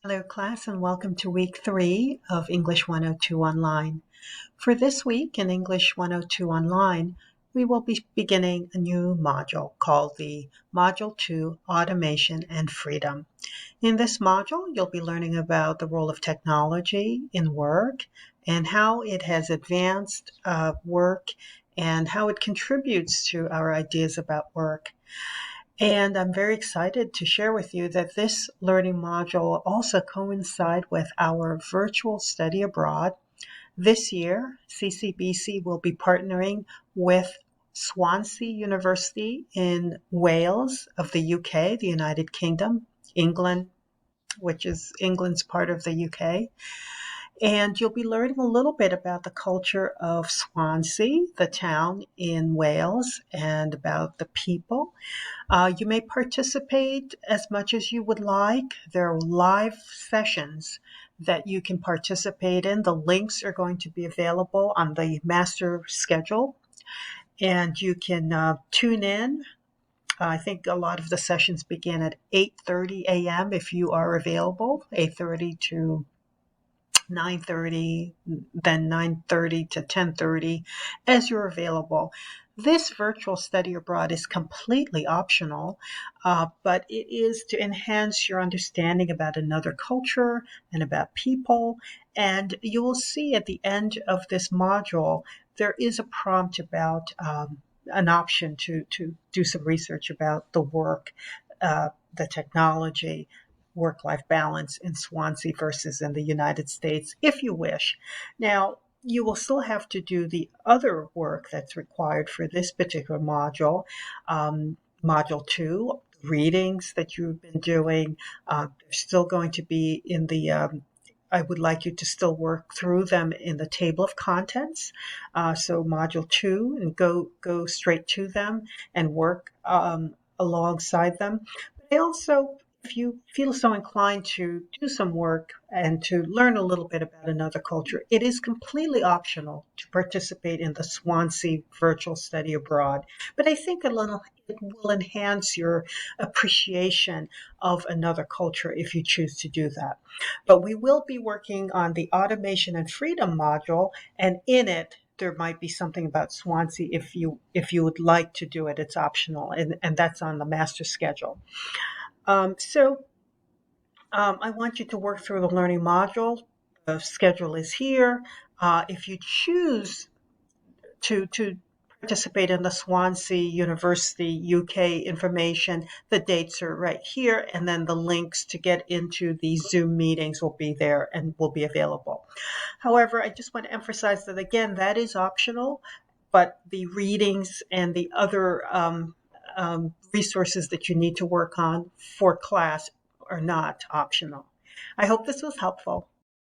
Hello, class, and welcome to week 3 of English 102 Online. For this week in English 102 Online, we will be beginning a new module called the Module 2 Automation and Freedom. In this module, you'll be learning about the role of technology in work and how it has advanced work and how it contributes to our ideas about work. And I'm very excited to share with you that this learning module will also coincide with our virtual study abroad. This year, CCBC will be partnering with Swansea University in Wales of the UK, the United Kingdom, England, which is England's part of the UK. And you'll be learning a little bit about the culture of Swansea, the town in Wales, and about the people. You may participate as much as you would like. There are live sessions that you can participate in. The links are going to be available on the master schedule, and you can tune in. I think a lot of the sessions begin at 8:30 a.m. if you are available, 8:30 to 9:30, then 9:30 to 10:30 as you're available. This virtual study abroad is completely optional, but it is to enhance your understanding about another culture and about people. And you will see at the end of this module, there is a prompt about an option to do some research about the work, the technology, work-life balance in Swansea versus in the United States, if you wish. Now, you will still have to do the other work that's required for this particular module, Module 2, readings that you've been doing. They're still going to be in the I would like you to still work through them in the table of contents. So Module 2, and go straight to them and work alongside them. But I also, if you feel so inclined to do some work and to learn a little bit about another culture, it is completely optional to participate in the Swansea virtual study abroad. But I think it will enhance your appreciation of another culture if you choose to do that. But we will be working on the automation and freedom module, and in it, there might be something about Swansea if you would like to do it. It's optional, and that's on the master schedule. I want you to work through the learning module. The schedule is here. If you choose to participate in the Swansea University UK information, the dates are right here, and then the links to get into the Zoom meetings will be there and will be available. However, I just want to emphasize that again, that is optional, but the readings and the other resources that you need to work on for class are not optional. I hope this was helpful.